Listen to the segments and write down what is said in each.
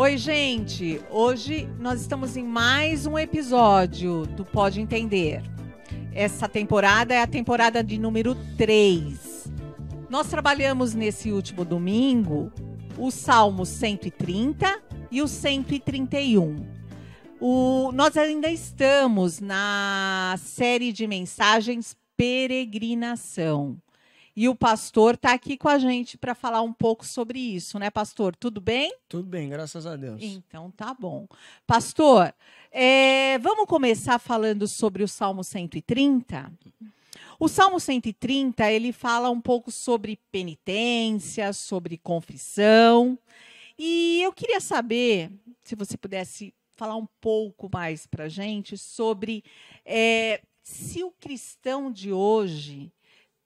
Oi, gente! Hoje nós estamos em mais um episódio do Pode Entender. Essa temporada é a temporada de número 3. Nós trabalhamos nesse último domingo o Salmo 130 e o 131. Nós ainda estamos na série de mensagens Peregrinação. E o pastor está aqui com a gente para falar um pouco sobre isso, né, pastor? Tudo bem? Tudo bem, graças a Deus. Então, tá bom. Pastor, vamos começar falando sobre o Salmo 130? O Salmo 130, ele fala um pouco sobre penitência, sobre confissão. E eu queria saber, se você pudesse falar um pouco mais para a gente sobre se o cristão de hoje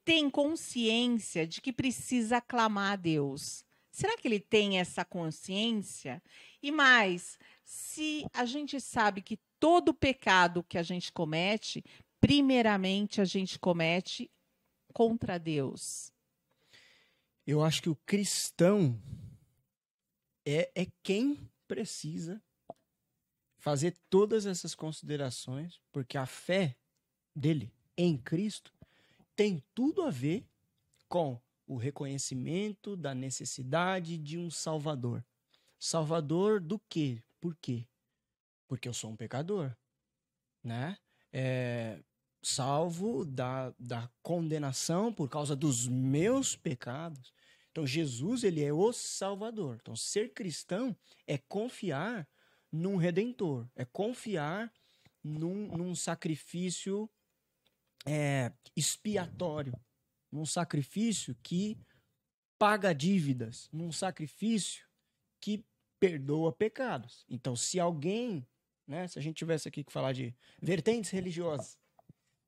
tem consciência de que precisa clamar a Deus. Será que ele tem essa consciência? E mais, se a gente sabe que todo pecado que a gente comete, primeiramente a gente comete contra Deus. Eu acho que o cristão é quem precisa fazer todas essas considerações, porque a fé dele em Cristo tem tudo a ver com o reconhecimento da necessidade de um Salvador. Salvador do quê? Por quê? Porque eu sou um pecador, né? Salvo da condenação por causa dos meus pecados. Então, Jesus, ele é o Salvador. Então, ser cristão é confiar num Redentor, é confiar num sacrifício expiatório, num sacrifício que paga dívidas, num sacrifício que perdoa pecados. Então, se alguém, né, se a gente tivesse aqui que falar de vertentes religiosas,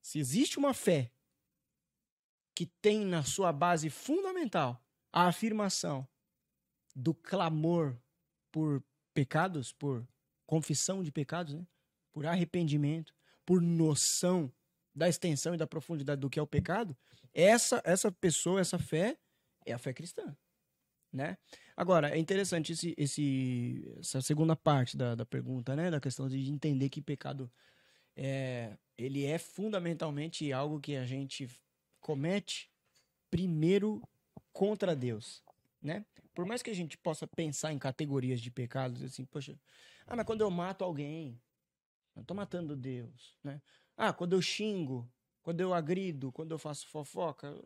se existe uma fé que tem na sua base fundamental a afirmação do clamor por pecados, por confissão de pecados, né, por arrependimento, por noção da extensão e da profundidade do que é o pecado, essa pessoa, essa fé, é a fé cristã, né? Agora, é interessante essa segunda parte da pergunta, né? Da questão de entender que pecado ele é fundamentalmente algo que a gente comete primeiro contra Deus, né? Por mais que a gente possa pensar em categorias de pecados, assim, poxa, mas quando eu mato alguém, eu tô matando Deus, né? Quando eu xingo, quando eu agrido, quando eu faço fofoca,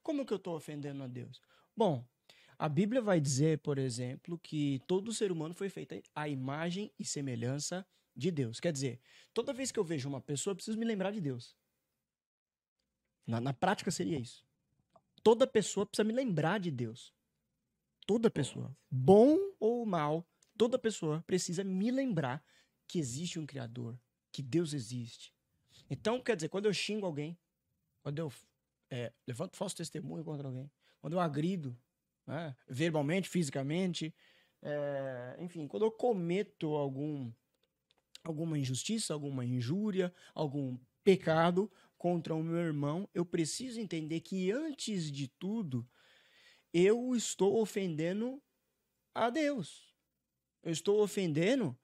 como que eu estou ofendendo a Deus? Bom, a Bíblia vai dizer, por exemplo, que todo ser humano foi feito à imagem e semelhança de Deus. Quer dizer, toda vez que eu vejo uma pessoa, eu preciso me lembrar de Deus. Na prática seria isso. Toda pessoa precisa me lembrar de Deus. Toda pessoa, bom ou mal, toda pessoa precisa me lembrar que existe um Criador, que Deus existe. Então, quer dizer, quando eu xingo alguém, quando eu levanto falso testemunho contra alguém, quando eu agrido, né, verbalmente, fisicamente, enfim, quando eu cometo alguma injustiça, alguma injúria, algum pecado contra o meu irmão, eu preciso entender que, antes de tudo, eu estou ofendendo a Deus. Eu estou ofendendo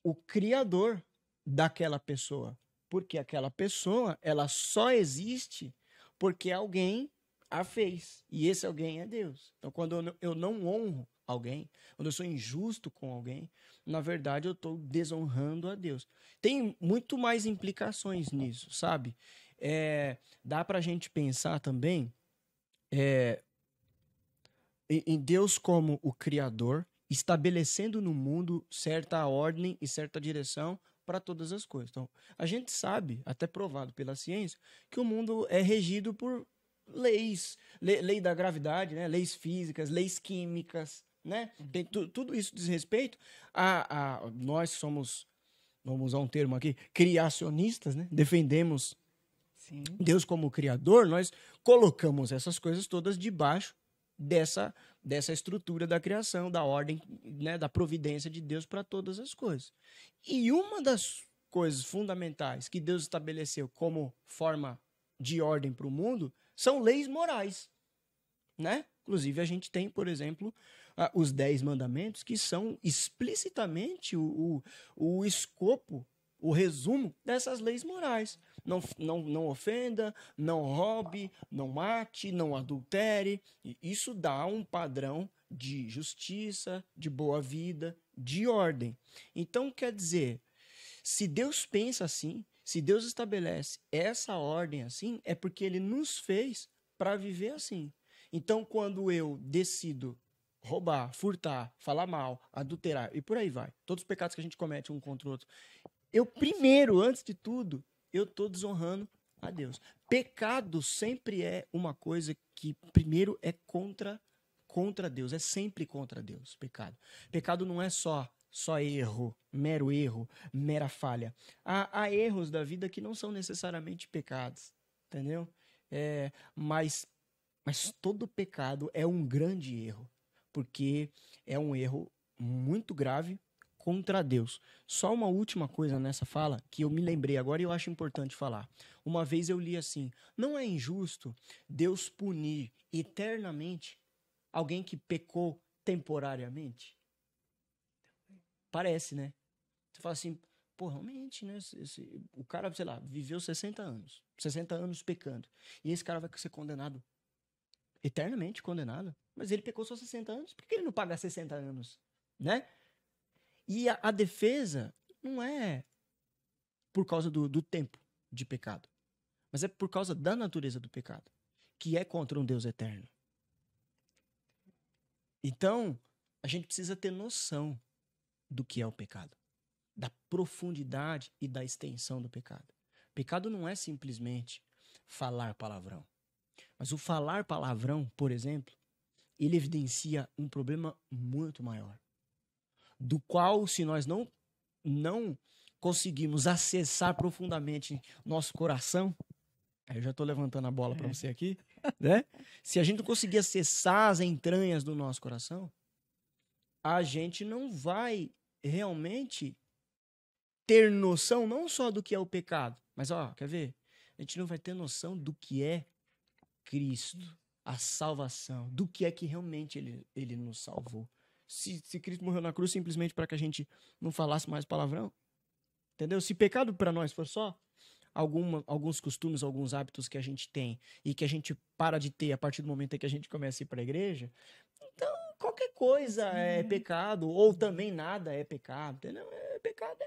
o Criador daquela pessoa. Porque aquela pessoa, ela só existe porque alguém a fez. E esse alguém é Deus. Então, quando eu não honro alguém, quando eu sou injusto com alguém, na verdade, eu estou desonrando a Deus. Tem muito mais implicações nisso, sabe? Dá pra gente pensar também em Deus como o Criador, estabelecendo no mundo certa ordem e certa direção para todas as coisas. Então, a gente sabe, até provado pela ciência, que o mundo é regido por leis, lei da gravidade, né? Leis físicas, leis químicas, né? Tem tudo isso diz respeito nós somos, vamos usar um termo aqui, criacionistas, né? Defendemos Sim. Deus como Criador, nós colocamos essas coisas todas debaixo dessa estrutura da criação, da ordem, né, da providência de Deus para todas as coisas. E uma das coisas fundamentais que Deus estabeleceu como forma de ordem para o mundo são leis morais, né? Inclusive, a gente tem, por exemplo, os 10 mandamentos, que são explicitamente o escopo, o resumo dessas leis morais. Não ofenda, não roube, não mate, não adultere. Isso dá um padrão de justiça, de boa vida, de ordem. Então, quer dizer, se Deus pensa assim, se Deus estabelece essa ordem assim, é porque ele nos fez para viver assim. Então, quando eu decido roubar, furtar, falar mal, adulterar e por aí vai, todos os pecados que a gente comete um contra o outro, eu primeiro, antes de tudo, eu estou desonrando a Deus. Pecado sempre é uma coisa que primeiro é contra Deus, é sempre contra Deus, pecado. Pecado não é só erro, mera falha. Há erros da vida que não são necessariamente pecados, entendeu? Mas todo pecado é um grande erro, porque é um erro muito grave contra Deus. Só uma última coisa nessa fala que eu me lembrei agora e eu acho importante falar. Uma vez eu li assim: não é injusto Deus punir eternamente alguém que pecou temporariamente? Parece, né? Você fala assim, pô, realmente, né? O cara, sei lá, viveu 60 anos pecando. E esse cara vai ser condenado, eternamente condenado. Mas ele pecou só 60 anos, por que ele não paga 60 anos? Né? E a defesa não é por causa do tempo de pecado, mas é por causa da natureza do pecado, que é contra um Deus eterno. Então, a gente precisa ter noção do que é o pecado, da profundidade e da extensão do pecado. Pecado não é simplesmente falar palavrão. Mas o falar palavrão, por exemplo, ele evidencia um problema muito maior, do qual, se nós não conseguimos acessar profundamente nosso coração, aí eu já estou levantando a bola para você aqui, né? Se a gente não conseguir acessar as entranhas do nosso coração, a gente não vai realmente ter noção não só do que é o pecado, mas, quer ver? A gente não vai ter noção do que é Cristo, a salvação, do que é que realmente ele nos salvou. Se Cristo morreu na cruz simplesmente para que a gente não falasse mais palavrão, entendeu? Se pecado para nós for só alguns costumes, alguns hábitos que a gente tem e que a gente para de ter a partir do momento em que a gente começa a ir para a igreja, então qualquer coisa é pecado, ou também nada é pecado, entendeu? É pecado.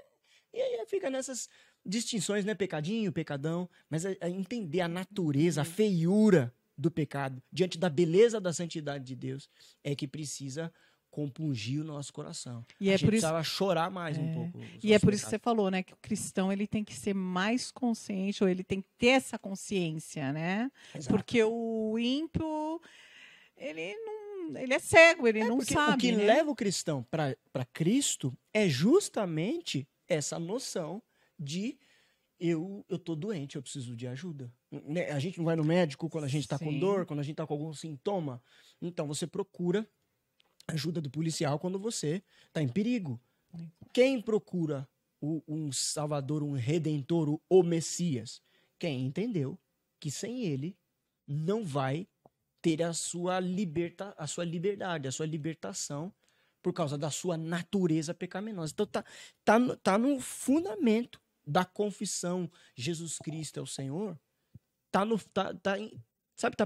E aí fica nessas distinções, né? Pecadinho, pecadão, mas é entender a natureza, a feiura do pecado diante da beleza da santidade de Deus é que precisa compungir o nosso coração. E a é gente por isso precisava chorar mais um pouco. E é por isso que você falou, né, que o cristão ele tem que ser mais consciente, ou ele tem que ter essa consciência, né? Exato. Porque o ímpio, ele é cego, ele não sabe. O que né? leva o cristão para Cristo é justamente essa noção de eu tô doente, eu preciso de ajuda. A gente não vai no médico quando a gente está com dor, quando a gente está com algum sintoma. Então você procura ajuda do policial quando você está em perigo. Quem procura um salvador, um redentor, o Messias? Quem entendeu que sem ele não vai ter a sua liberdade, a sua libertação por causa da sua natureza pecaminosa. Então tá no fundamento da confissão, Jesus Cristo é o Senhor. Tá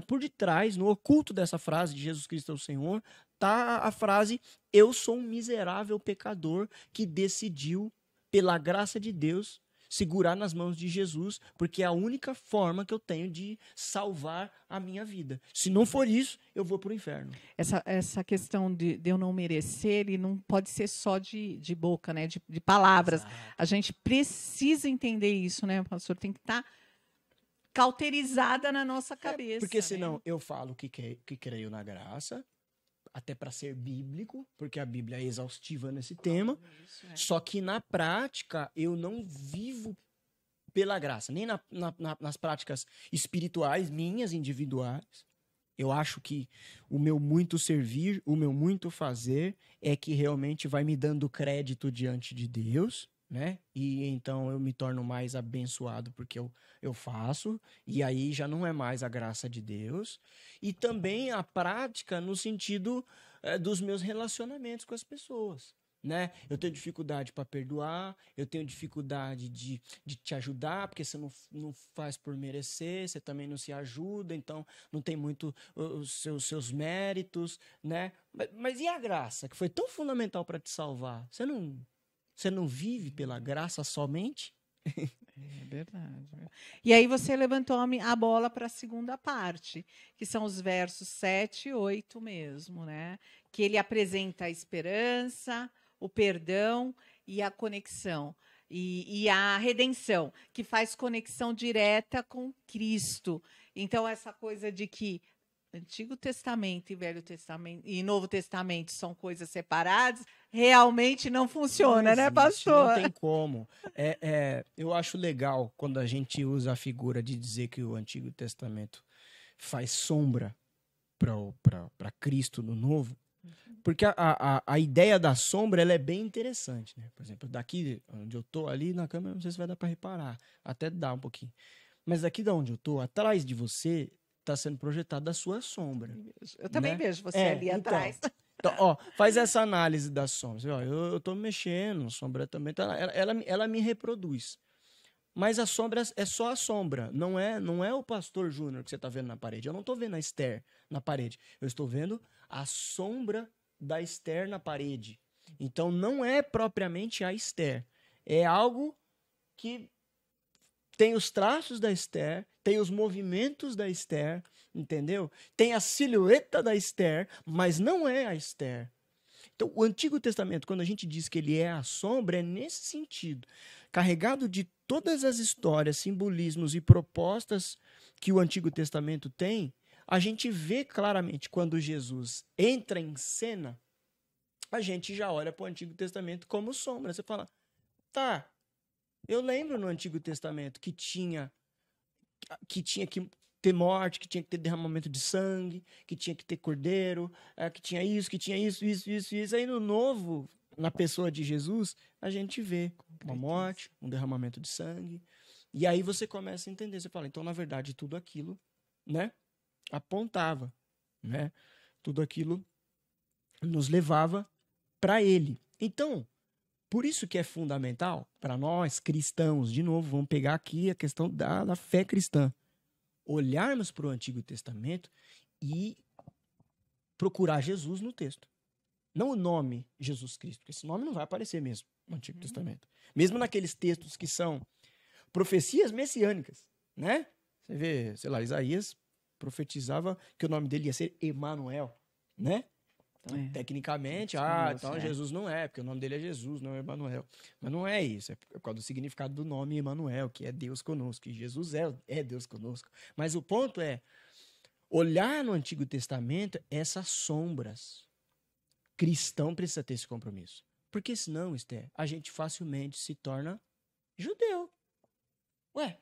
por detrás, no oculto dessa frase de Jesus Cristo é o Senhor, tá a frase: eu sou um miserável pecador que decidiu, pela graça de Deus, segurar nas mãos de Jesus, porque é a única forma que eu tenho de salvar a minha vida. Se não for isso, eu vou para o inferno. Essa questão de eu não merecer, ele não pode ser só de boca, né? De palavras. Exato. A gente precisa entender isso, né, pastor? Tem que estar cauterizada na nossa cabeça. Porque senão né? eu falo que creio na graça, até para ser bíblico, porque a Bíblia é exaustiva nesse tema, só que na prática eu não vivo pela graça, nem nas práticas espirituais minhas, individuais. Eu acho que o meu muito servir, o meu muito fazer é que realmente vai me dando crédito diante de Deus, né? E então eu me torno mais abençoado porque eu faço, e aí já não é mais a graça de Deus. E também a prática no sentido dos meus relacionamentos com as pessoas. Né? Eu tenho dificuldade para perdoar, eu tenho dificuldade de te ajudar, porque você não faz por merecer, você também não se ajuda, então não tem muito os seus méritos, né? Mas e a graça, que foi tão fundamental para te salvar? Você não vive pela graça somente? É verdade. E aí você levantou a bola para a segunda parte, que são os versos 7 e 8 mesmo, né? Que ele apresenta a esperança, o perdão e a conexão. E a redenção, que faz conexão direta com Cristo. Então, essa coisa de que Antigo Testamento e Velho Testamento e Novo Testamento são coisas separadas, realmente não funciona, né, pastor? Não tem como. Eu acho legal quando a gente usa a figura de dizer que o Antigo Testamento faz sombra para Cristo no Novo, porque a ideia da sombra ela é bem interessante, né? Por exemplo, daqui onde eu tô, ali na câmera, não sei se vai dar para reparar, até dá um pouquinho. Mas daqui da onde eu tô, atrás de você, está sendo projetada a sua sombra. Eu também né? vejo você ali atrás. Então, ó, faz essa análise das sombras. Ó, eu tô mexendo, sombra também. Então, ela me reproduz. Mas a sombra é só a sombra. Não é o pastor Júnior que você está vendo na parede. Eu não estou vendo a Esther na parede. Eu estou vendo a sombra da Esther na parede. Então, não é propriamente a Esther. É algo que tem os traços da Esther, tem os movimentos da Esther, entendeu? Tem a silhueta da Esther, mas não é a Esther. Então, o Antigo Testamento, quando a gente diz que ele é a sombra, é nesse sentido. Carregado de todas as histórias, simbolismos e propostas que o Antigo Testamento tem, a gente vê claramente quando Jesus entra em cena, a gente já olha para o Antigo Testamento como sombra. Você fala, tá, eu lembro no Antigo Testamento que tinha que ter morte, que tinha que ter derramamento de sangue, que tinha que ter cordeiro, que tinha isso, isso. Aí no Novo, na pessoa de Jesus, a gente vê uma morte, um derramamento de sangue. E aí você começa a entender, você fala, então na verdade tudo aquilo, né, apontava, né? Tudo aquilo nos levava para ele. Então, por isso que é fundamental para nós cristãos, de novo, vamos pegar aqui a questão da fé cristã, olharmos para o Antigo Testamento e procurar Jesus no texto. Não o nome Jesus Cristo, porque esse nome não vai aparecer mesmo no Antigo Testamento. Mesmo naqueles textos que são profecias messiânicas, né? Você vê, sei lá, Isaías profetizava que o nome dele ia ser Emanuel, né? Então, tecnicamente, então Jesus não é, porque o nome dele é Jesus, não é Emanuel. Mas não é isso, é por causa do significado do nome Emanuel, que é Deus conosco, que Jesus é Deus conosco. Mas o ponto é olhar no Antigo Testamento essas sombras. Cristão precisa ter esse compromisso. Porque senão, Esther, a gente facilmente se torna judeu. Ué,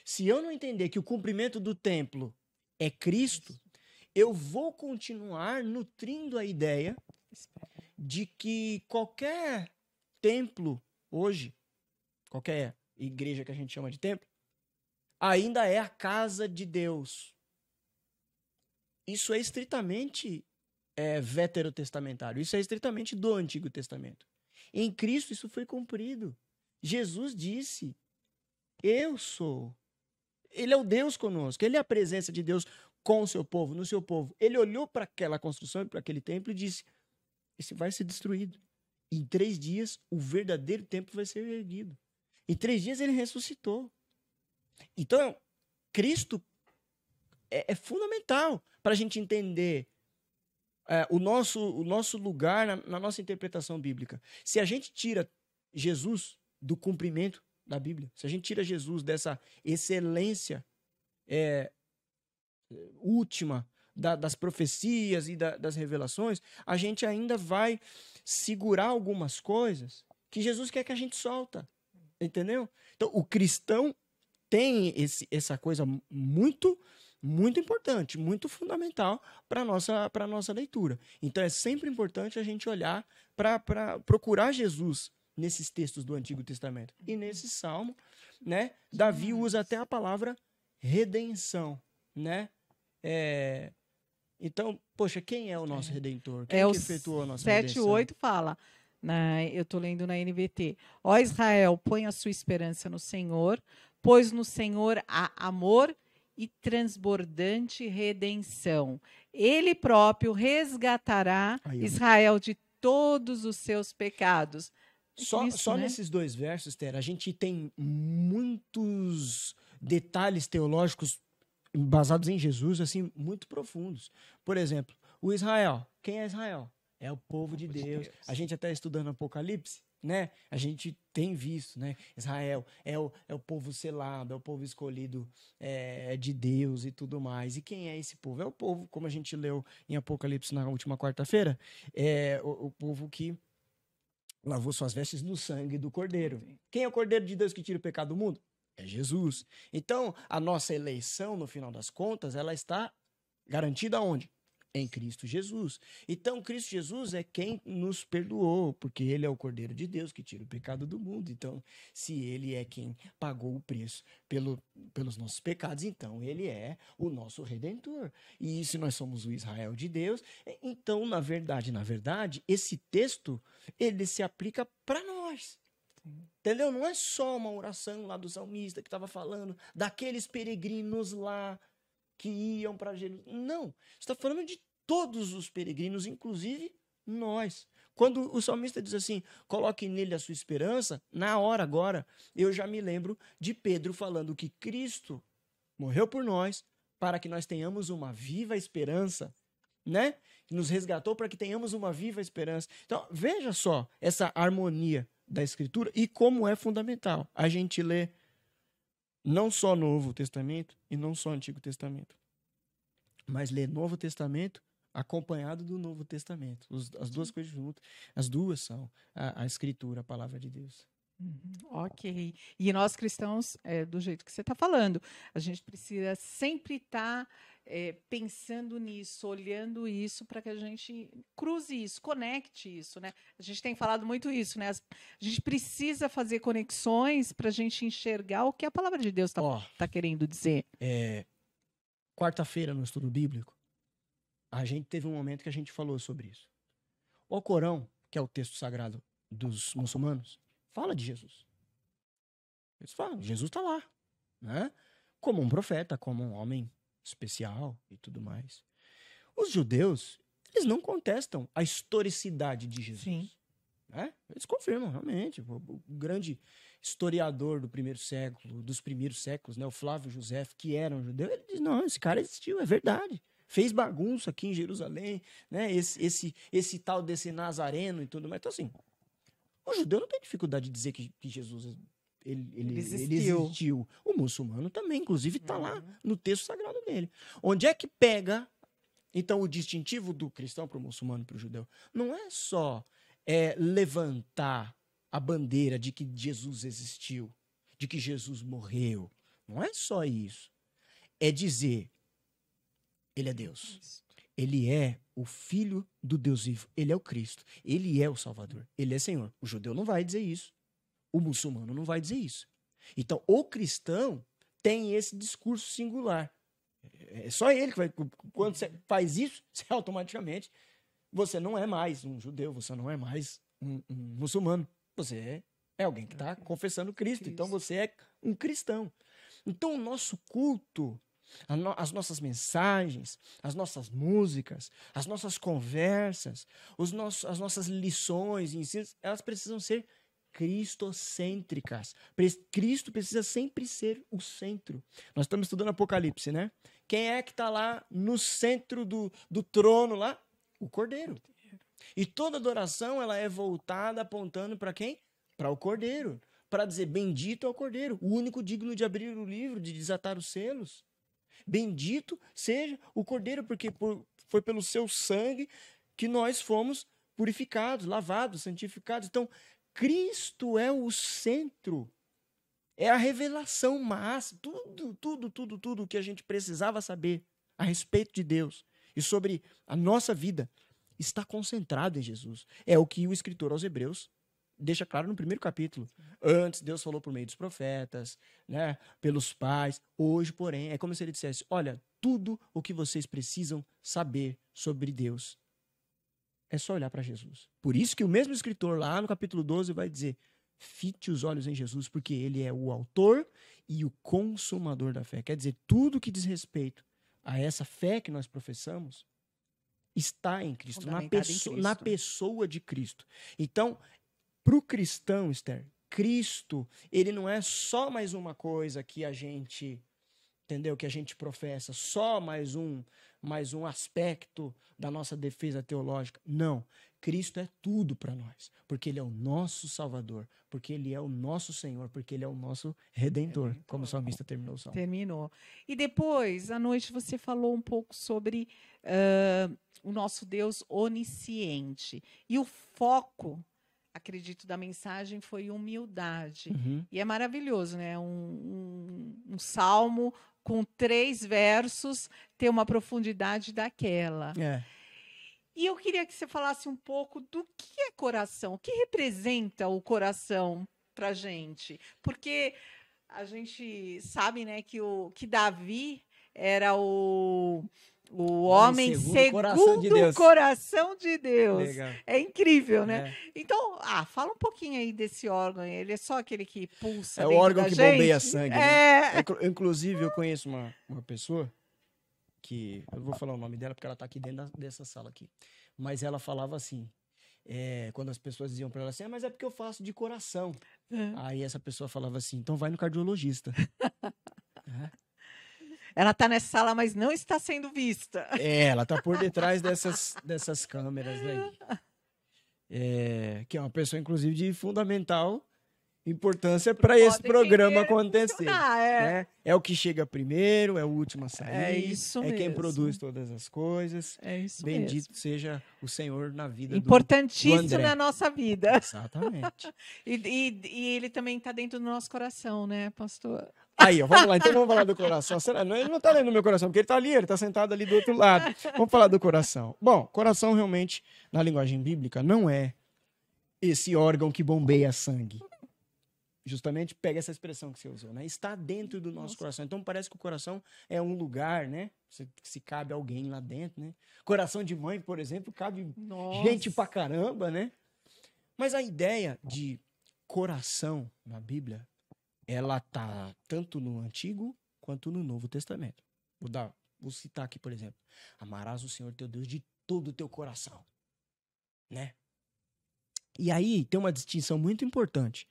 se eu não entender que o cumprimento do templo é Cristo, eu vou continuar nutrindo a ideia de que qualquer templo hoje, qualquer igreja que a gente chama de templo, ainda é a casa de Deus. Isso é estritamente veterotestamentário. Isso é estritamente do Antigo Testamento. Em Cristo isso foi cumprido. Jesus disse, eu sou. Ele é o Deus conosco. Ele é a presença de Deus com o seu povo, no seu povo. Ele olhou para aquela construção e para aquele templo e disse, esse vai ser destruído. Em 3 dias, o verdadeiro templo vai ser erguido. Em 3 dias, ele ressuscitou. Então, Cristo é fundamental para a gente entender o nosso lugar na nossa interpretação bíblica. Se a gente tira Jesus do cumprimento da Bíblia, se a gente tira Jesus dessa excelência última das profecias e das revelações, a gente ainda vai segurar algumas coisas que Jesus quer que a gente solta. Entendeu? Então, o cristão tem essa coisa muito, muito importante, muito fundamental para a nossa leitura. Então, é sempre importante a gente olhar para procurar Jesus nesses textos do Antigo Testamento. E nesse salmo, né, Davi usa até a palavra redenção, né? Então, poxa, quem é o nosso Redentor? Quem É o que efetuou a nossa 7 e redenção? 8 fala, eu estou lendo na NVT. Ó Israel, põe a sua esperança no Senhor, pois no Senhor há amor e transbordante redenção. Ele próprio resgatará Aí, ó. Israel de todos os seus pecados. Só nesses 2 versos, Tera, a gente tem muitos detalhes teológicos basados em Jesus, assim, muito profundos. Por exemplo, o Israel. Quem é Israel? É o povo de Deus. A gente até estudando Apocalipse, né? A gente tem visto, né? Israel é o povo selado, é o povo escolhido de Deus e tudo mais. E quem é esse povo? É o povo, como a gente leu em Apocalipse na última quarta-feira, é o povo que lavou suas vestes no sangue do Cordeiro. Quem é o Cordeiro de Deus que tira o pecado do mundo? É Jesus. Então, a nossa eleição, no final das contas, ela está garantida onde? Em Cristo Jesus. Então, Cristo Jesus é quem nos perdoou, porque ele é o Cordeiro de Deus que tira o pecado do mundo. Então, se ele é quem pagou o preço pelos nossos pecados, então ele é o nosso Redentor. E se nós somos o Israel de Deus, então, na verdade, esse texto, ele se aplica para nós. Entendeu? Não é só uma oração lá do salmista que estava falando daqueles peregrinos lá que iam para Jerusalém. Não. Está falando de todos os peregrinos, inclusive nós. Quando o salmista diz assim, coloque nele a sua esperança, na hora agora, eu já me lembro de Pedro falando que Cristo morreu por nós para que nós tenhamos uma viva esperança, né? Nos resgatou para que tenhamos uma viva esperança. Então, veja só essa harmonia da Escritura e como é fundamental a gente ler não só Novo Testamento e não só Antigo Testamento, mas ler Novo Testamento acompanhado do Novo Testamento. As duas coisas juntas. As duas são a Escritura, a Palavra de Deus. Ok. E nós cristãos, do jeito que você está falando, a gente precisa sempre estar pensando nisso, olhando isso, para que a gente cruze isso, conecte isso, né? A gente tem falado muito isso, né? A gente precisa fazer conexões para a gente enxergar o que a palavra de Deus está querendo dizer. Quarta-feira, no estudo bíblico, a gente teve um momento que a gente falou sobre isso. O Corão, que é o texto sagrado dos muçulmanos, fala de Jesus. Eles falam, Jesus está lá, né? Como um profeta, como um homem especial e tudo mais. Os judeus, eles não contestam a historicidade de Jesus. Sim. Né? Eles confirmam, realmente. O grande historiador do primeiro século, dos primeiros séculos, né, o Flávio José, que era um judeu, ele diz, não, esse cara existiu, é verdade. Fez bagunça aqui em Jerusalém, né? Esse tal desse Nazareno e tudo mais. Então, assim, o judeu não tem dificuldade de dizer que Jesus ele existiu. O muçulmano também, inclusive, está lá no texto sagrado dele. Onde é que pega, então, o distintivo do cristão para o muçulmano e para o judeu? Não é só levantar a bandeira de que Jesus existiu, de que Jesus morreu. Não é só isso. É dizer, ele é Deus. Ele é o Filho do Deus vivo. Ele é o Cristo. Ele é o Salvador. Ele é Senhor. O judeu não vai dizer isso. O muçulmano não vai dizer isso. Então, o cristão tem esse discurso singular. É só ele que vai... Quando você faz isso, você automaticamente... Você não é mais um judeu, você não é mais um muçulmano. Você é alguém que está confessando Cristo. Então, você é um cristão. Então, o nosso culto... As nossas mensagens, as nossas músicas, as nossas conversas, as nossas lições e ensinos, elas precisam ser cristocêntricas. Cristo precisa sempre ser o centro. Nós estamos estudando Apocalipse, né? Quem é que está lá no centro do trono lá? O Cordeiro. E toda adoração ela é voltada apontando para quem? Para o Cordeiro. Para dizer, bendito é o Cordeiro, o único digno de abrir o livro, de desatar os selos. Bendito seja o Cordeiro, porque foi pelo seu sangue que nós fomos purificados, lavados, santificados. Então, Cristo é o centro, é a revelação máxima, tudo que a gente precisava saber a respeito de Deus e sobre a nossa vida está concentrado em Jesus. É o que o escritor aos Hebreus deixa claro no primeiro capítulo. Antes, Deus falou por meio dos profetas, né, pelos pais. Hoje, porém, é como se ele dissesse, olha, tudo o que vocês precisam saber sobre Deus. É só olhar para Jesus. Por isso que o mesmo escritor lá no capítulo 12 vai dizer: fite os olhos em Jesus, porque ele é o autor e o consumador da fé. Quer dizer, tudo que diz respeito a essa fé que nós professamos está em Cristo, na pessoa de Cristo. Então, para o cristão, Esther, Cristo, ele não é só mais uma coisa que a gente, entendeu? Que a gente professa, só mais um aspecto da nossa defesa teológica. Não, Cristo é tudo para nós, porque ele é o nosso Salvador, porque ele é o nosso Senhor, porque ele é o nosso Redentor, como o salmista terminou o salmo. Terminou. E depois, à noite, você falou um pouco sobre o nosso Deus onisciente. E o foco, acredito, da mensagem foi humildade. E é maravilhoso, né? Um salmo com 3 versos ter uma profundidade daquela. E eu queria que você falasse um pouco do que é coração, o que representa o coração para a gente. Porque a gente sabe, né, que Davi era o homem segundo o coração de Deus. Legal. É incrível, né? Então, fala um pouquinho aí desse órgão. Ele é só aquele que pulsa dentro da gente? É o órgão que bombeia sangue, né? Inclusive, eu conheço uma pessoa que... Eu vou falar o nome dela porque ela está aqui dentro dessa sala aqui. Mas ela falava assim, quando as pessoas diziam para ela assim, mas é porque eu faço de coração. Aí essa pessoa falava assim, então vai no cardiologista. Ela está nessa sala, mas não está sendo vista. Ela está por detrás dessas câmeras aí. Que é uma pessoa, inclusive, de fundamental importância para esse programa acontecer. Né? É o que chega primeiro, é o último a sair. É isso mesmo. É quem produz todas as coisas. É isso Bendito mesmo. seja o Senhor na vida Importantíssimo na nossa vida. Exatamente. E ele também está dentro do nosso coração, né, pastor? Aí, ó, vamos lá. Então vamos falar do coração. Ele não está dentro do meu coração, porque ele está ali, ele está sentado ali do outro lado. Vamos falar do coração. Bom, coração realmente, na linguagem bíblica, não é esse órgão que bombeia sangue. Justamente pega essa expressão que você usou, né? Está dentro do nosso coração. Então parece que o coração é um lugar, né? Se cabe alguém lá dentro, né? Coração de mãe, por exemplo, cabe gente pra caramba, né? Mas a ideia de coração na Bíblia, ela tá tanto no Antigo quanto no Novo Testamento. Vou citar aqui, por exemplo. Amarás o Senhor teu Deus de todo o teu coração, né? E aí tem uma distinção muito importante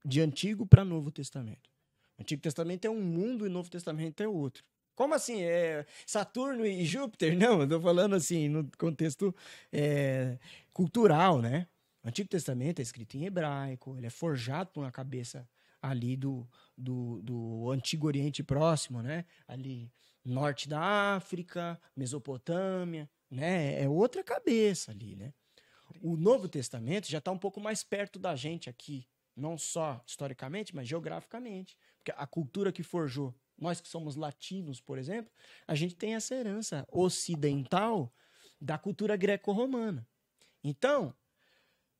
de Antigo para Novo Testamento. O Antigo Testamento é um mundo e o Novo Testamento é outro. Como assim? É Saturno e Júpiter? Não, eu tô falando assim, no contexto cultural, né? O Antigo Testamento é escrito em hebraico, ele é forjado por uma cabeça ali do Antigo Oriente Próximo, né? Ali, norte da África, Mesopotâmia, né? É outra cabeça ali, né? O Novo Testamento já está um pouco mais perto da gente aqui, não só historicamente, mas geograficamente. Porque a cultura que forjou, nós que somos latinos, por exemplo, a gente tem essa herança ocidental da cultura greco-romana. Então,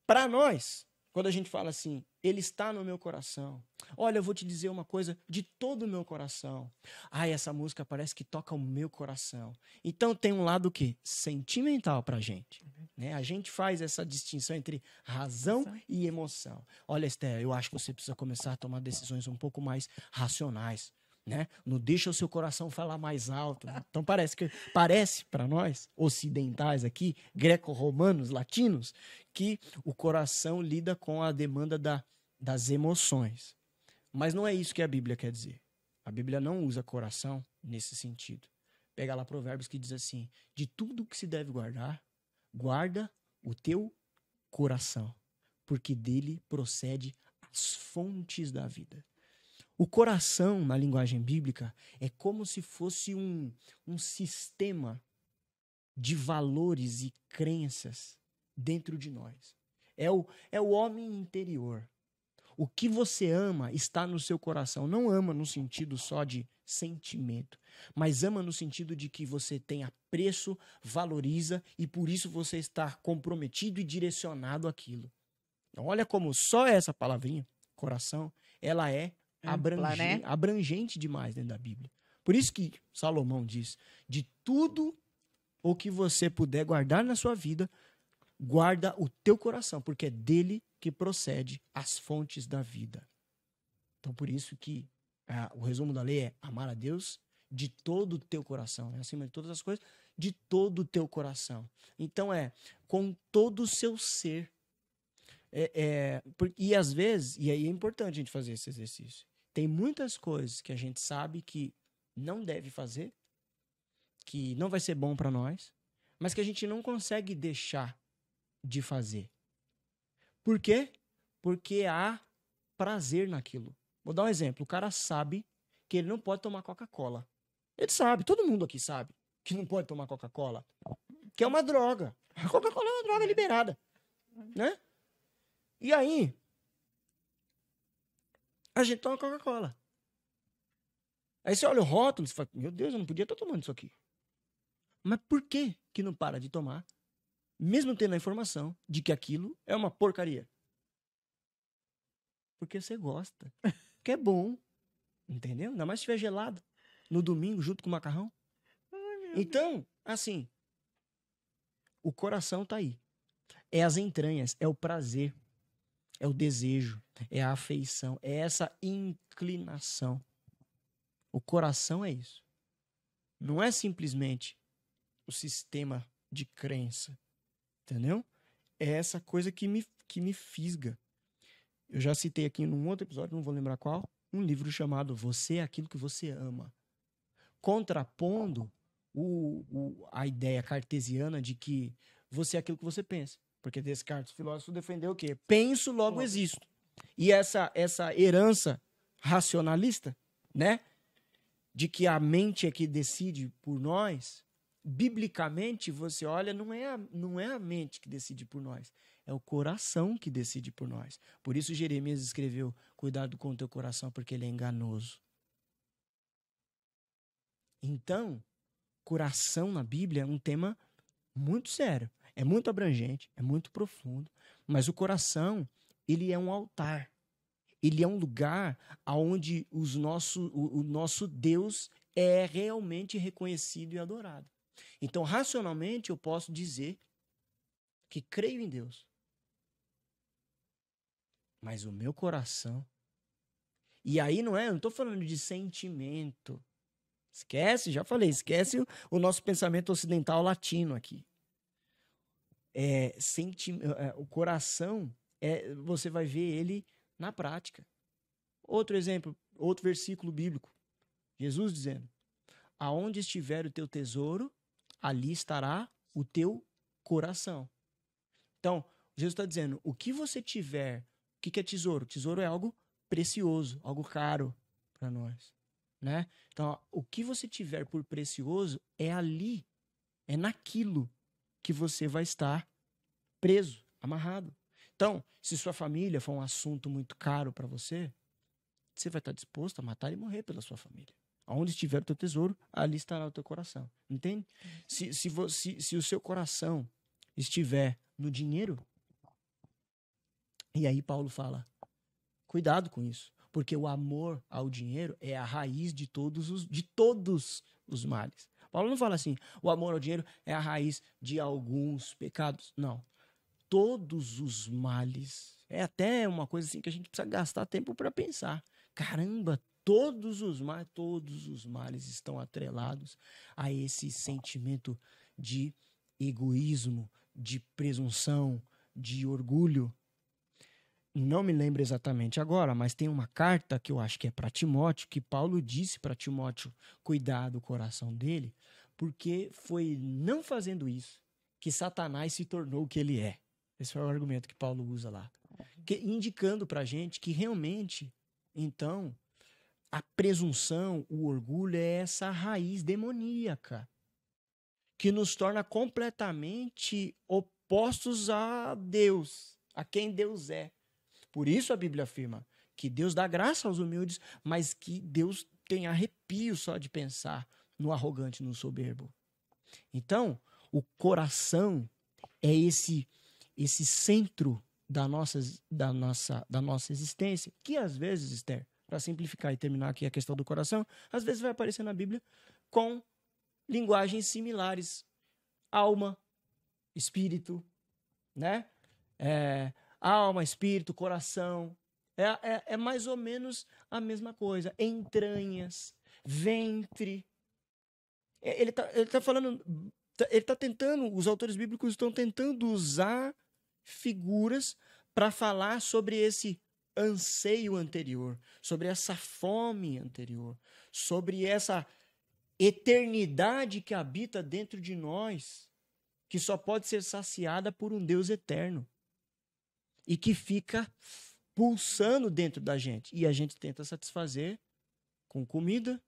para nós, quando a gente fala assim, ele está no meu coração. Olha, eu vou te dizer uma coisa de todo o meu coração. Essa música parece que toca o meu coração. Então tem um lado o quê? Sentimental pra gente. Né? A gente faz essa distinção entre razão e emoção. Olha, Esther, eu acho que você precisa começar a tomar decisões um pouco mais racionais. Né? Não deixa o seu coração falar mais alto. Né? Então parece para nós, ocidentais aqui, greco-romanos, latinos, que o coração lida com a demanda das emoções. Mas não é isso que a Bíblia quer dizer. A Bíblia não usa coração nesse sentido. Pega lá Provérbios que diz assim, de tudo que se deve guardar, guarda o teu coração, porque dele procede as fontes da vida. O coração, na linguagem bíblica, é como se fosse um sistema de valores e crenças dentro de nós. É o homem interior. O que você ama está no seu coração. Não ama no sentido só de sentimento, mas ama no sentido de que você tem apreço, valoriza e por isso você está comprometido e direcionado àquilo. Então, olha como só essa palavrinha, coração, ela é abrangente demais dentro da Bíblia. Por isso que Salomão diz, de tudo o que você puder guardar na sua vida, guarda o teu coração, porque é dele que procede as fontes da vida. Então, por isso que o resumo da lei é amar a Deus de todo o teu coração, né? Acima de todas as coisas, de todo o teu coração. Então, com todo o seu ser. E às vezes, e aí é importante a gente fazer esse exercício, tem muitas coisas que a gente sabe que não deve fazer, que não vai ser bom para nós, mas que a gente não consegue deixar de fazer. Por quê? Porque há prazer naquilo. Vou dar um exemplo. O cara sabe que ele não pode tomar Coca-Cola. Ele sabe, todo mundo aqui sabe que não pode tomar Coca-Cola, que é uma droga. A Coca-Cola é uma droga liberada, né? E aí, a gente toma Coca-Cola. Aí você olha o rótulo e fala, meu Deus, eu não podia estar tomando isso aqui. Mas por que não para de tomar, mesmo tendo a informação de que aquilo é uma porcaria? Porque você gosta. Porque é bom. Entendeu? Ainda mais se estiver gelado. No domingo, junto com o macarrão. Então, assim, o coração tá aí. É as entranhas, é o prazer, é o desejo, é a afeição, é essa inclinação. O coração é isso. Não é simplesmente o sistema de crença. Entendeu? É essa coisa que me fisga. Eu já citei aqui num outro episódio, não vou lembrar qual, um livro chamado Você é Aquilo que Você Ama. Contrapondo a ideia cartesiana de que você é aquilo que você pensa. Porque Descartes, filósofo, defendeu o quê? Penso, logo existo. E essa herança racionalista, né? De que a mente é que decide por nós, biblicamente, você olha, não é a mente que decide por nós. É o coração que decide por nós. Por isso Jeremias escreveu, cuidado com o teu coração, porque ele é enganoso. Então, coração na Bíblia é um tema muito sério. É muito abrangente, é muito profundo. Mas o coração, ele é um altar. Ele é um lugar onde o nosso Deus é realmente reconhecido e adorado. Então, racionalmente, eu posso dizer que creio em Deus. Mas o meu coração... E aí eu não estou falando de sentimento. Esquece, já falei, esquece o nosso pensamento ocidental latino aqui. O coração, você vai ver ele na prática. Outro exemplo, outro versículo bíblico. Jesus dizendo, aonde estiver o teu tesouro, ali estará o teu coração. Então, Jesus está dizendo, o que você tiver, o que é tesouro? Tesouro é algo precioso, algo caro para nós. Né? Então, o que você tiver por precioso é ali, é naquilo que você vai estar preso, amarrado. Então, se sua família for um assunto muito caro para você, você vai estar disposto a matar e morrer pela sua família. Aonde estiver o teu tesouro, ali estará o teu coração. Entende? Se o seu coração estiver no dinheiro, e aí Paulo fala, cuidado com isso. Porque o amor ao dinheiro é a raiz de todos os males. Paulo não fala assim, o amor ao dinheiro é a raiz de alguns pecados. Não. Todos os males. É até uma coisa assim que a gente precisa gastar tempo para pensar. Caramba, todos os males estão atrelados a esse sentimento de egoísmo, de presunção, de orgulho. Não me lembro exatamente agora, mas tem uma carta que eu acho que é para Timóteo, que Paulo disse para Timóteo cuidar do coração dele, porque foi não fazendo isso que Satanás se tornou o que ele é. Esse foi o argumento que Paulo usa lá. Indicando para a gente que realmente, então, a presunção, o orgulho é essa raiz demoníaca que nos torna completamente opostos a Deus, a quem Deus é. Por isso a Bíblia afirma que Deus dá graça aos humildes, mas que Deus tem arrepio só de pensar no arrogante, no soberbo. Então, o coração é esse centro da nossa existência, que às vezes, Esther, para simplificar e terminar aqui a questão do coração, às vezes vai aparecer na Bíblia com linguagens similares. Alma, espírito, né? Alma, espírito, coração. É mais ou menos a mesma coisa. Entranhas, ventre. Ele tá falando... Ele tá tentando... Os autores bíblicos estão tentando usar figuras para falar sobre esse anseio anterior, sobre essa fome anterior, sobre essa eternidade que habita dentro de nós, que só pode ser saciada por um Deus eterno e que fica pulsando dentro da gente. E a gente tenta satisfazer com comida,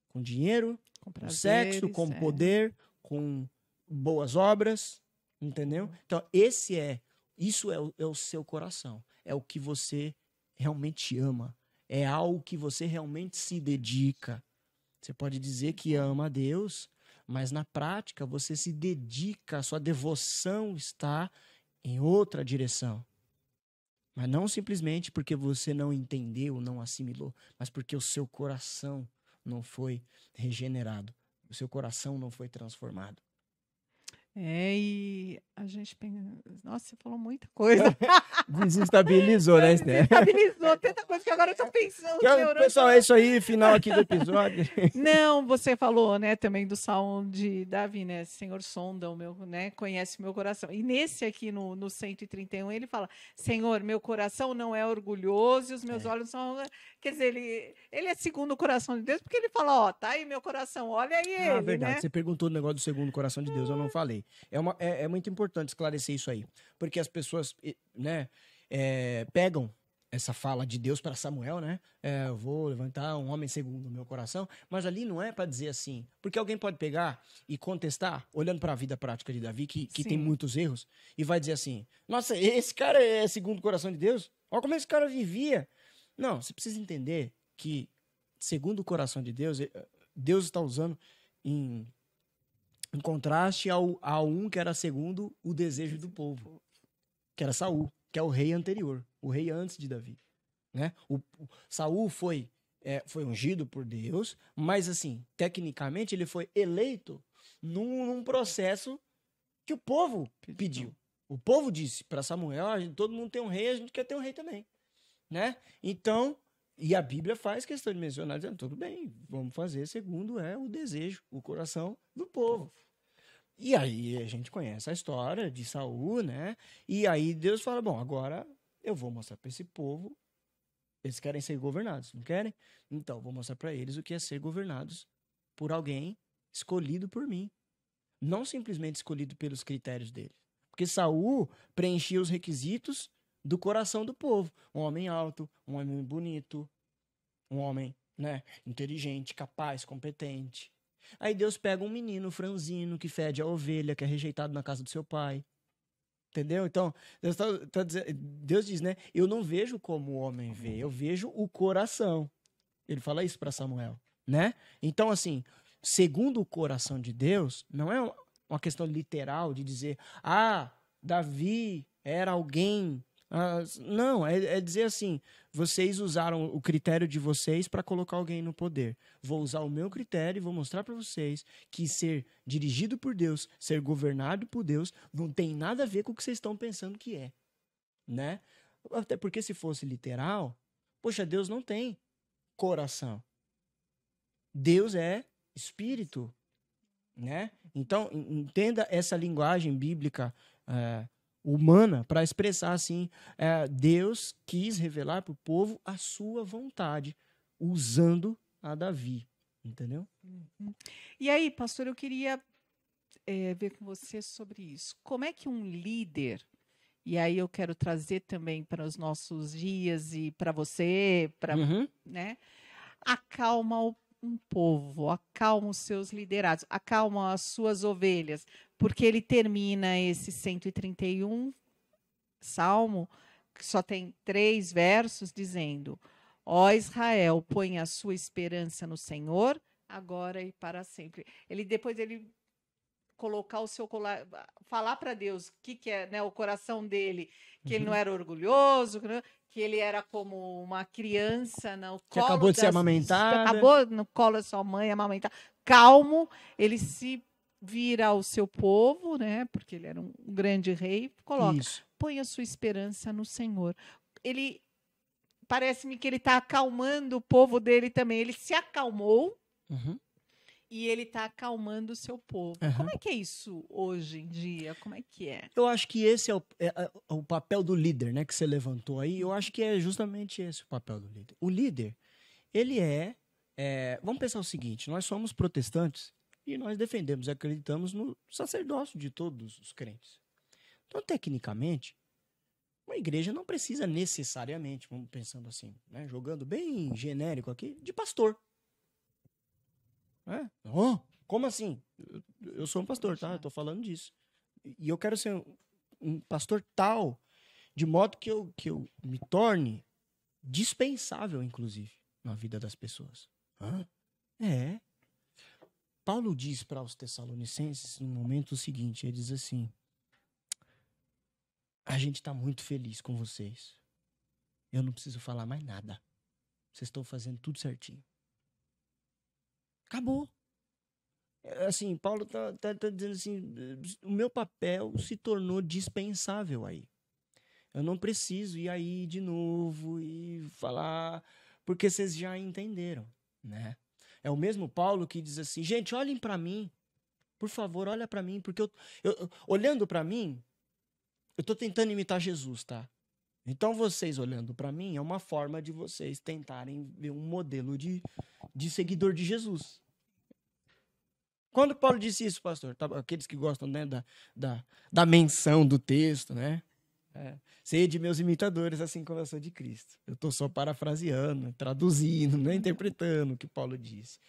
com dinheiro, com sexo, com poder, com boas obras, entendeu? Então, isso é o seu coração. É o que você realmente ama. É algo que você realmente se dedica. Você pode dizer que ama a Deus, mas na prática você se dedica, a sua devoção está em outra direção. Mas não simplesmente porque você não entendeu, não assimilou, mas porque o seu coração não foi regenerado. O seu coração não foi transformado. E a gente pensa... Nossa, você falou muita coisa. Desestabilizou, né, Esther? Desestabilizou tanta coisa que agora eu tô pensando. Pessoal, é isso aí, final aqui do episódio. Não, você falou, né, também do Salmo de Davi, né? Senhor, sonda o meu, né? Conhece o meu coração. E nesse aqui, no 131, ele fala: Senhor, meu coração não é orgulhoso e os meus olhos são... Quer dizer, ele é segundo o coração de Deus, porque ele fala, ó, tá aí meu coração, olha aí ele, verdade, né? Você perguntou do negócio do segundo coração de Deus, eu não falei. É muito importante esclarecer isso aí, porque as pessoas, né, pegam essa fala de Deus para Samuel, né? Eu vou levantar um homem segundo o meu coração, mas ali não é para dizer assim, porque alguém pode pegar e contestar, olhando para a vida prática de Davi, que tem muitos erros, e vai dizer assim, nossa, esse cara é segundo o coração de Deus? Olha como esse cara vivia. Não, você precisa entender que, segundo o coração de Deus, Deus está usando em contraste a um que era segundo o desejo do povo, que era Saul, que é o rei anterior, o rei antes de Davi, né? Saul foi ungido por Deus, mas assim, tecnicamente ele foi eleito num processo que o povo pediu. O povo disse para Samuel, todo mundo tem um rei, a gente quer ter um rei também, né? Então, e a Bíblia faz questão de mencionar, dizendo, tudo bem, vamos fazer segundo o desejo, o coração do povo. E aí a gente conhece a história de Saul, né? E aí Deus fala, bom, agora eu vou mostrar para esse povo, eles querem ser governados, não querem? Então, vou mostrar para eles o que é ser governados por alguém escolhido por mim. Não simplesmente escolhido pelos critérios dele. Porque Saul preenchia os requisitos do coração do povo. Um homem alto, um homem bonito, um homem, né, inteligente, capaz, competente. Aí Deus pega um menino franzino que fede a ovelha, que é rejeitado na casa do seu pai. Entendeu? Então, Deus diz, né? Eu não vejo como o homem vê, eu vejo o coração. Ele fala isso para Samuel, né? Então, assim, segundo o coração de Deus, não é uma questão literal de dizer, Davi era alguém... não, é dizer assim, vocês usaram o critério de vocês para colocar alguém no poder. Vou usar o meu critério e vou mostrar para vocês que ser dirigido por Deus, ser governado por Deus, não tem nada a ver com o que vocês estão pensando que é, né? Até porque se fosse literal, poxa, Deus não tem coração. Deus é espírito, né? Então, entenda essa linguagem bíblica humana para expressar assim, Deus quis revelar para o povo a sua vontade, usando a Davi, entendeu? E aí, pastor, eu queria ver com você sobre isso. Como é que um líder, e aí eu quero trazer também para os nossos dias e para você, né, acalma um povo, acalma os seus liderados, acalma as suas ovelhas, porque ele termina esse 131 Salmo, que só tem 3 versos, dizendo: ó Israel, põe a sua esperança no Senhor, agora e para sempre. Depois ele colocar o seu falar para Deus o que é, né, o coração dele, que ele não era orgulhoso, que ele era como uma criança no Que colo acabou de ser das- amamentada. acabou no colo da sua mãe, amamentar. Calmo, ele se vira ao seu povo, né? Porque ele era um grande rei. Coloca, Isso. põe a sua esperança no Senhor. Ele parece-me que ele está acalmando o povo dele também. Ele se acalmou Uhum. e ele está acalmando o seu povo. Aham. Como é que é isso hoje em dia? Como é que é? Eu acho que esse é o papel do líder, né? Que você levantou aí. Eu acho que é justamente esse o papel do líder. O líder, ele vamos pensar o seguinte: nós somos protestantes e nós defendemos e acreditamos no sacerdócio de todos os crentes. Então, tecnicamente, uma igreja não precisa necessariamente, vamos pensando assim, né? Jogando bem genérico aqui, de pastor. É? Oh, como assim? Eu sou um pastor, tá? Eu tô falando disso. E eu quero ser um pastor tal, de modo que eu me torne dispensável, inclusive, na vida das pessoas. Hã? É. Paulo diz para os Tessalonicenses, no momento seguinte, ele diz assim: a gente está muito feliz com vocês. Eu não preciso falar mais nada. Vocês estão fazendo tudo certinho. Acabou. Assim, Paulo tá dizendo assim: o meu papel se tornou dispensável aí. Eu não preciso ir aí de novo e falar, porque vocês já entenderam, né? É o mesmo Paulo que diz assim: gente, olhem para mim, por favor, olha para mim, porque olhando para mim, eu tô tentando imitar Jesus, tá? Então vocês olhando para mim é uma forma de vocês tentarem ver um modelo de seguidor de Jesus. Quando Paulo disse isso, pastor? Aqueles que gostam, né, da menção do texto, né? Sede meus imitadores, assim como eu sou de Cristo. Eu estou só parafraseando, traduzindo, né, interpretando o que Paulo disse.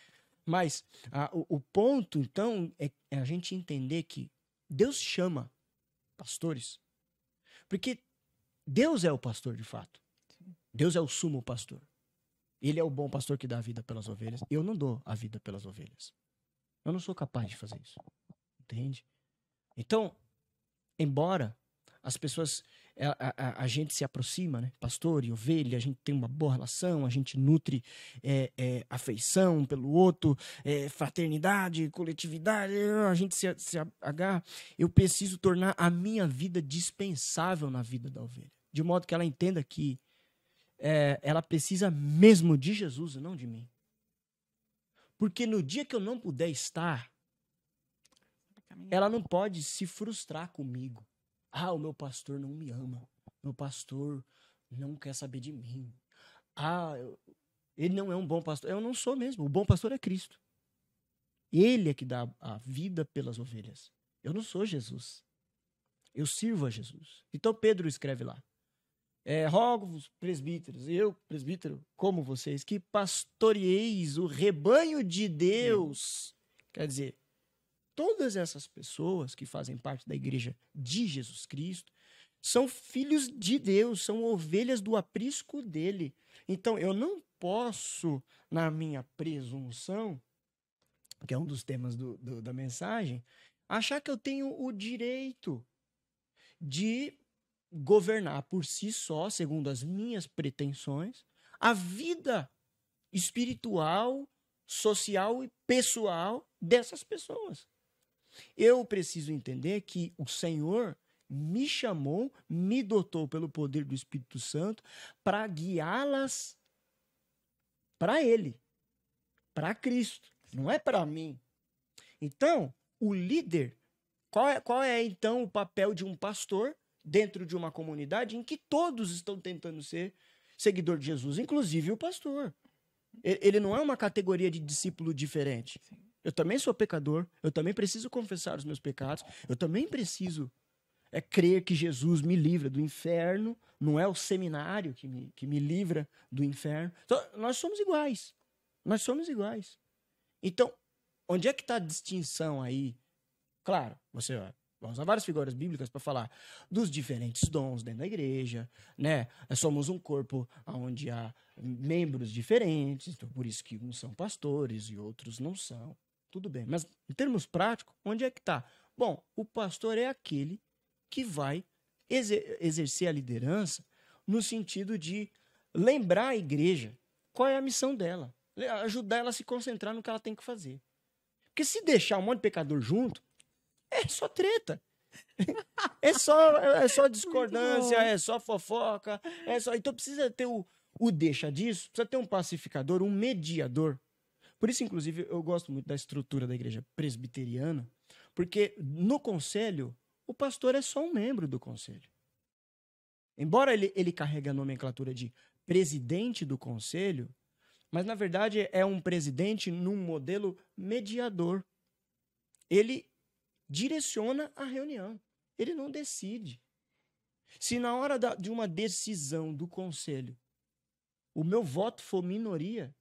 Mas o ponto, então, é a gente entender que Deus chama pastores, porque Deus é o pastor, de fato. Deus é o sumo pastor. Ele é o bom pastor que dá a vida pelas ovelhas. Eu não dou a vida pelas ovelhas. Eu não sou capaz de fazer isso. Entende? Então, embora as pessoas, a gente se aproxima, né? Pastor e ovelha, a gente tem uma boa relação, a gente nutre afeição pelo outro, fraternidade, coletividade, a gente se agarra. Eu preciso tornar a minha vida dispensável na vida da ovelha, de modo que ela entenda que ela precisa mesmo de Jesus e não de mim. Porque no dia que eu não puder estar, ela não pode se frustrar comigo. Ah, o meu pastor não me ama. Meu pastor não quer saber de mim. Ah, ele não é um bom pastor. Eu não sou mesmo. O bom pastor é Cristo. Ele é que dá a vida pelas ovelhas. Eu não sou Jesus. Eu sirvo a Jesus. Então Pedro escreve lá: rogo-vos, presbíteros, eu, presbítero, como vocês, que pastoreeis o rebanho de Deus. Quer dizer, todas essas pessoas que fazem parte da igreja de Jesus Cristo são filhos de Deus, são ovelhas do aprisco dele. Então, eu não posso, na minha presunção, que é um dos temas da mensagem, achar que eu tenho o direito de governar por si só, segundo as minhas pretensões, a vida espiritual, social e pessoal dessas pessoas. Eu preciso entender que o Senhor me chamou, me dotou pelo poder do Espírito Santo para guiá-las para Ele, para Cristo, não é para mim. Então, o líder, qual é então o papel de um pastor dentro de uma comunidade em que todos estão tentando ser seguidor de Jesus, inclusive o pastor? Ele não é uma categoria de discípulo diferente. Eu também sou pecador, eu também preciso confessar os meus pecados, eu também preciso crer que Jesus me livra do inferno, não é o seminário que me livra do inferno. Então, nós somos iguais. Nós somos iguais. Então, onde é que está a distinção aí? Claro, você vai usar várias figuras bíblicas para falar dos diferentes dons dentro da igreja, né? Somos um corpo onde há membros diferentes, então por isso que uns são pastores e outros não são. Tudo bem, mas em termos práticos, onde é que está? Bom, o pastor é aquele que vai exercer a liderança no sentido de lembrar a igreja qual é a missão dela. Ajudar ela a se concentrar no que ela tem que fazer. Porque se deixar um monte de pecador junto, é só treta. É só discordância, é só fofoca, Então precisa ter o deixa disso, precisa ter um pacificador, um mediador. Por isso, inclusive, eu gosto muito da estrutura da igreja presbiteriana, porque no conselho, o pastor é só um membro do conselho. Embora ele carregue a nomenclatura de presidente do conselho, mas, na verdade, é um presidente num modelo mediador. Ele direciona a reunião. Ele não decide. Se na hora de uma decisão do conselho, o meu voto for minoria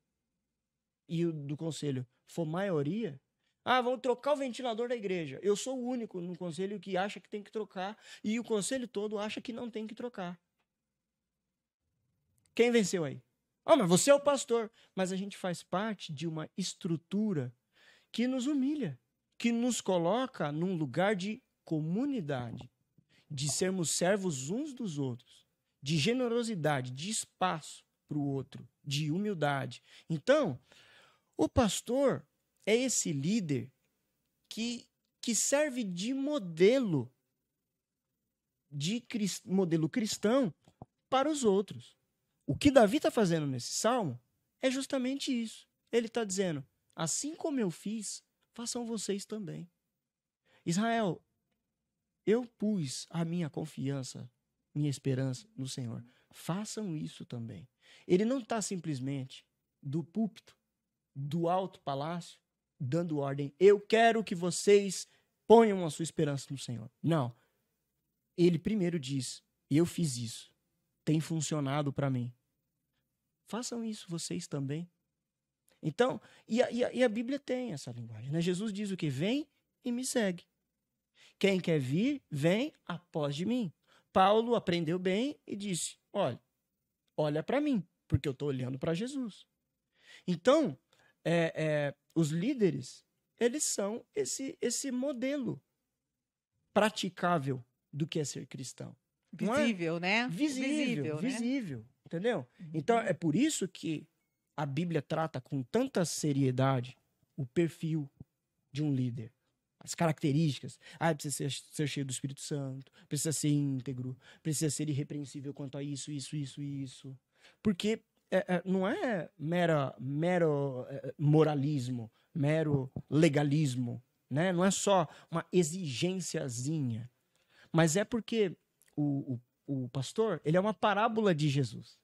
e o do conselho for maioria, vamos trocar o ventilador da igreja. Eu sou o único no conselho que acha que tem que trocar e o conselho todo acha que não tem que trocar. Quem venceu aí? Mas você é o pastor. Mas a gente faz parte de uma estrutura que nos humilha, que nos coloca num lugar de comunidade, de sermos servos uns dos outros, de generosidade, de espaço para o outro, de humildade. Então, o pastor é esse líder que serve de modelo, modelo cristão para os outros. O que Davi está fazendo nesse salmo é justamente isso. Ele está dizendo, assim como eu fiz, façam vocês também. Israel, eu pus a minha confiança, minha esperança no Senhor. Façam isso também. Ele não está simplesmente do púlpito, do alto palácio, dando ordem. Eu quero que vocês ponham a sua esperança no Senhor. Não. Ele primeiro diz, eu fiz isso. Tem funcionado para mim. Façam isso vocês também. Então, e a Bíblia tem essa linguagem, né? Jesus diz o que? Vem e me segue. Quem quer vir, vem após de mim. Paulo aprendeu bem e disse, olha para mim, porque eu estou olhando para Jesus. Então, os líderes, eles são esse modelo praticável do que é ser cristão. Visível, né? Visível, né? Entendeu? Então, é por isso que a Bíblia trata com tanta seriedade o perfil de um líder. As características. Precisa ser cheio do Espírito Santo, precisa ser íntegro, precisa ser irrepreensível quanto a isso. Porque não é mero moralismo, mero legalismo, né? Não é só uma exigênciazinha, mas é porque o pastor, ele é uma parábola de Jesus.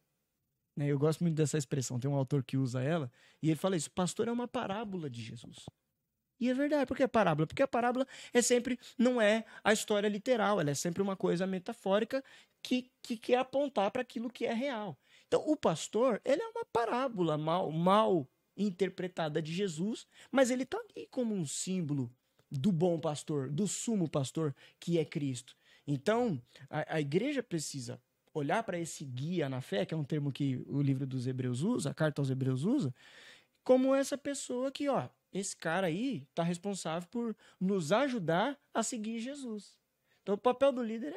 Né? Eu gosto muito dessa expressão, tem um autor que usa ela, e ele fala isso, pastor é uma parábola de Jesus. E é verdade, por que parábola? Porque a parábola não é a história literal, ela é sempre uma coisa metafórica que quer apontar para aquilo que é real. Então, o pastor, ele é uma parábola mal interpretada de Jesus, mas ele está ali como um símbolo do bom pastor, do sumo pastor, que é Cristo. Então, a igreja precisa olhar para esse guia na fé, que é um termo que o livro dos Hebreus usa, a carta aos Hebreus usa, como essa pessoa que, esse cara aí está responsável por nos ajudar a seguir Jesus. Então, o papel do líder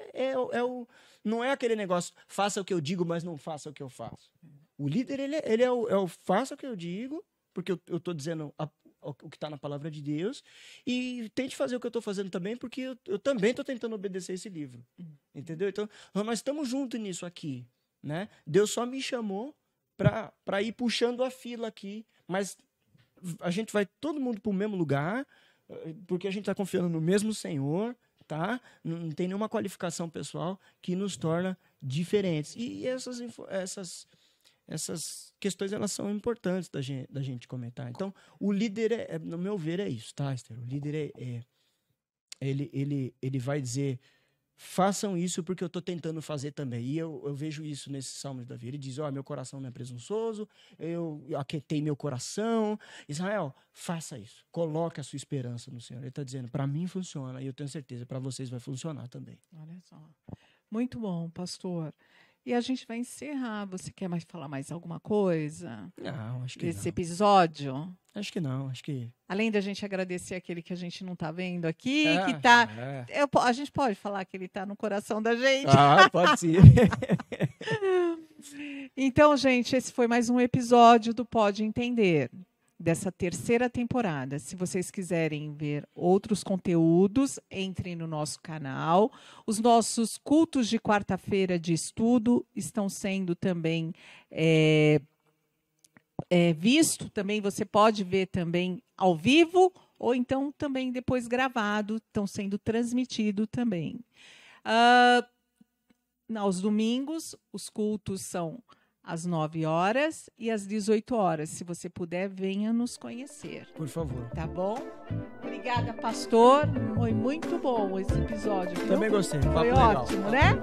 não é aquele negócio, faça o que eu digo, mas não faça o que eu faço. O líder, ele é o faça o que eu digo, porque eu estou dizendo o que está na palavra de Deus, e tente fazer o que eu estou fazendo também, porque eu também estou tentando obedecer esse livro. Entendeu? Então, nós estamos juntos nisso aqui. Né? Deus só me chamou para ir puxando a fila aqui, mas a gente vai todo mundo para o mesmo lugar, porque a gente está confiando no mesmo Senhor, tá? Não tem nenhuma qualificação pessoal que nos torna diferentes. E essas questões, elas são importantes da gente comentar. Então, o líder, no meu ver, é isso, tá, Esther? O líder ele vai dizer, façam isso porque eu estou tentando fazer também. E eu vejo isso nesse Salmo de Davi. Ele diz, meu coração não é presunçoso, eu aquietei meu coração. Israel, faça isso. Coloque a sua esperança no Senhor. Ele está dizendo, para mim funciona, e eu tenho certeza, para vocês vai funcionar também. Olha só. Muito bom, pastor. E a gente vai encerrar. Você quer falar mais alguma coisa? Não, acho que desse não. episódio? Acho que não, acho que... Além da gente agradecer aquele que a gente não está vendo aqui, É, que tá... é. A gente pode falar que ele está no coração da gente. Ah, pode sim. Então, gente, esse foi mais um episódio do Pode Entender, dessa terceira temporada. Se vocês quiserem ver outros conteúdos, entrem no nosso canal. Os nossos cultos de quarta-feira de estudo estão sendo também visto. Também você pode ver também ao vivo, ou então também depois gravado, estão sendo transmitidos também. Aos domingos, os cultos são às 9 horas e às 18 horas. Se você puder, venha nos conhecer. Por favor. Tá bom? Obrigada, pastor. Foi muito bom esse episódio. Viu? Também gostei. Papo Foi legal. ótimo, né?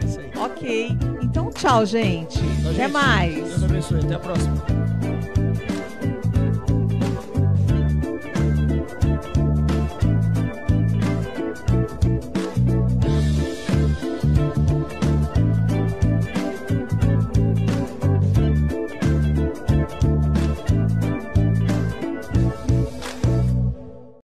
É isso aí. Ok. Então, tchau, gente. Tchau, Até gente. mais. Deus abençoe. Até a próxima.